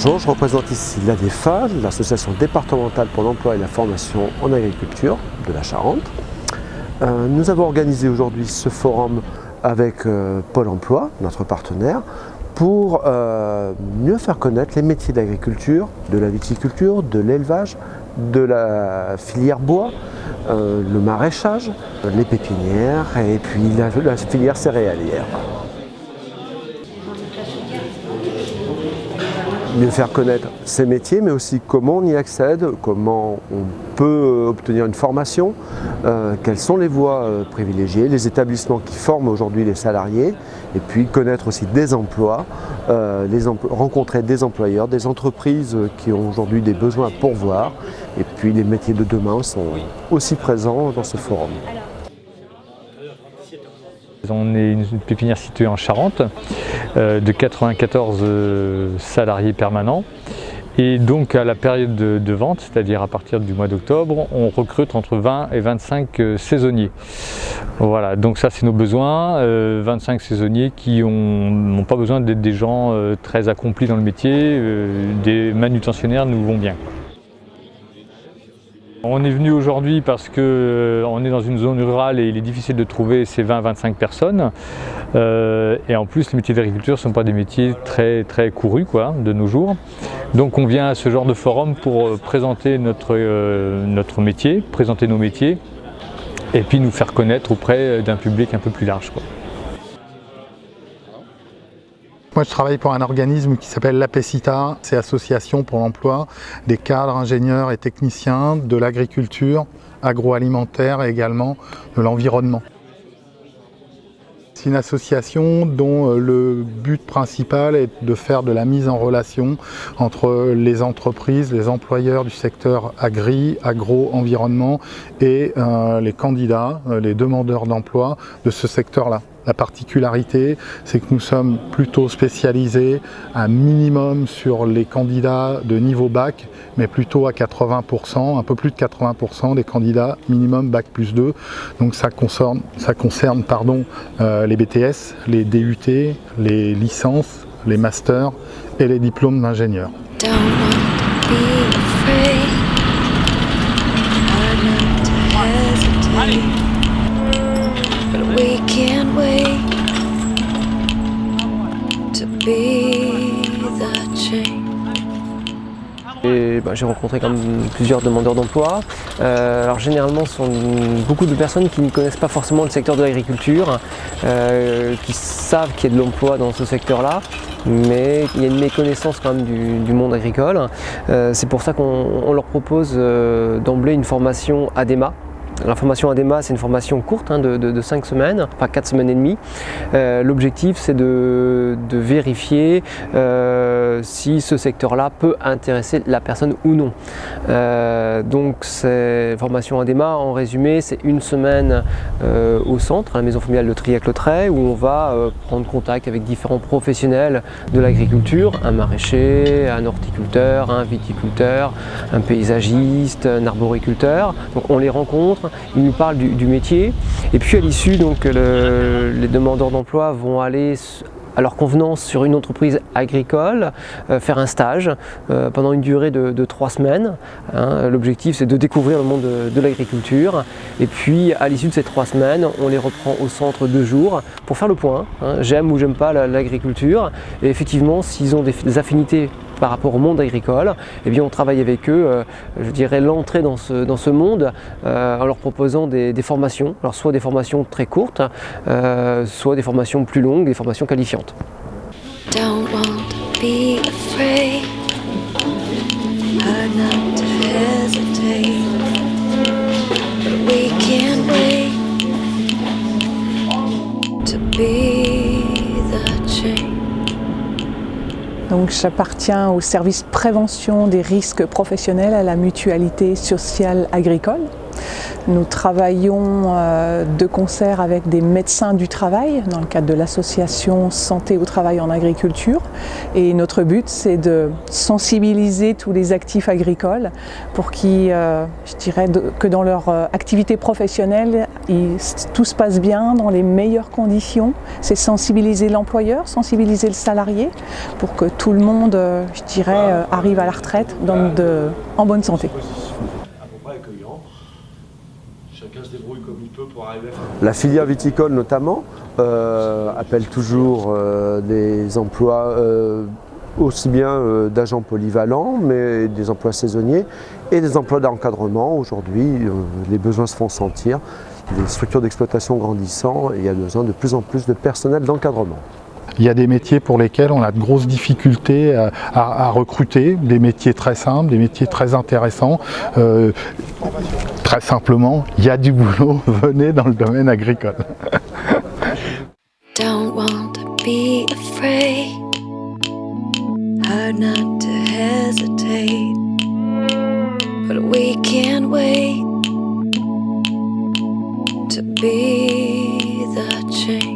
Bonjour, je représente ici l'ADEFA, l'association départementale pour l'emploi et la formation en agriculture de la Charente. Nous avons organisé aujourd'hui ce forum avec Pôle emploi, notre partenaire, pour mieux faire connaître les métiers d'agriculture, de la viticulture, de l'élevage, de la filière bois, le maraîchage, les pépinières et puis la filière céréalière. Mieux faire connaître ces métiers, mais aussi comment on y accède, comment on peut obtenir une formation, quelles sont les voies privilégiées, les établissements qui forment aujourd'hui les salariés, et puis connaître aussi des emplois, rencontrer des employeurs, des entreprises qui ont aujourd'hui des besoins à pourvoir, et puis les métiers de demain sont aussi présents dans ce forum. On est une pépinière située en Charente de 94 salariés permanents et donc à la période de vente, c'est-à-dire à partir du mois d'octobre, on recrute entre 20 et 25 saisonniers. Voilà, donc ça c'est nos besoins, 25 saisonniers qui n'ont pas besoin d'être des gens très accomplis dans le métier, des manutentionnaires nous vont bien. On est venu aujourd'hui parce qu'on est dans une zone rurale et il est difficile de trouver ces 20-25 personnes. Et en plus, les métiers d'agriculture ne sont pas des métiers très courus de nos jours. Donc on vient à ce genre de forum pour présenter notre métier, présenter nos métiers et puis nous faire connaître auprès d'un public un peu plus large. Moi, je travaille pour un organisme qui s'appelle l'APECITA, c'est Association pour l'emploi des cadres, ingénieurs et techniciens de l'agriculture, agroalimentaire et également de l'environnement. C'est une association dont le but principal est de faire de la mise en relation entre les entreprises, les employeurs du secteur agro-environnement et les candidats, les demandeurs d'emploi de ce secteur-là. La particularité, c'est que nous sommes plutôt spécialisés un minimum sur les candidats de niveau bac, mais plutôt à 80%, un peu plus de 80% des candidats minimum bac plus 2. Donc ça concerne les BTS, les DUT, les licences, les masters et les diplômes d'ingénieurs. J'ai rencontré quand même plusieurs demandeurs d'emploi. Alors généralement ce sont beaucoup de personnes qui ne connaissent pas forcément le secteur de l'agriculture, qui savent qu'il y a de l'emploi dans ce secteur-là, mais il y a une méconnaissance quand même du monde agricole. C'est pour ça qu'on leur propose d'emblée une formation ADEMA. La formation ADEMA, c'est une formation courte de 5 semaines, enfin 4 semaines et demie. L'objectif, c'est de vérifier si ce secteur-là peut intéresser la personne ou non. Donc, cette formation ADEMA, en résumé, c'est une semaine au centre, à la maison familiale de Triac-le-Trait, où on va prendre contact avec différents professionnels de l'agriculture, un maraîcher, un horticulteur, un viticulteur, un paysagiste, un arboriculteur. Donc, on les rencontre. Ils nous parlent du métier et puis à l'issue, les demandeurs d'emploi vont aller à leur convenance sur une entreprise agricole, faire un stage pendant une durée de 3 semaines. L'objectif, c'est de découvrir le monde de l'agriculture. Et puis, à l'issue de ces 3 semaines, on les reprend au centre 2 jours pour faire le point. J'aime ou j'aime pas l'agriculture. Et effectivement, s'ils ont des affinités par rapport au monde agricole, eh bien on travaille avec eux, je dirais, l'entrée dans ce monde en leur proposant des formations, alors soit des formations très courtes, soit des formations plus longues, des formations qualifiantes. Don't want to be afraid, hard not to hesitate, but we can't wait to be the change. Donc j'appartiens au service prévention des risques professionnels à la mutualité sociale agricole. Nous travaillons de concert avec des médecins du travail dans le cadre de l'association Santé au travail en agriculture. Et notre but, c'est de sensibiliser tous les actifs agricoles pour qu'ils, je dirais, que dans leur activité professionnelle, tout se passe bien, dans les meilleures conditions. C'est sensibiliser l'employeur, sensibiliser le salarié pour que tout le monde, je dirais, arrive à la retraite en bonne santé. Chacun se débrouille comme il peut pour arriver à faire. La filière viticole notamment appelle toujours des emplois aussi bien d'agents polyvalents, mais des emplois saisonniers et des emplois d'encadrement. Aujourd'hui, les besoins se font sentir, les structures d'exploitation grandissant et il y a besoin de plus en plus de personnel d'encadrement. Il y a des métiers pour lesquels on a de grosses difficultés à recruter, des métiers très simples, des métiers très intéressants. Très simplement, il y a du boulot, venez dans le domaine agricole. Don't want to be afraid, hard not to hesitate, but we can't wait to be the change.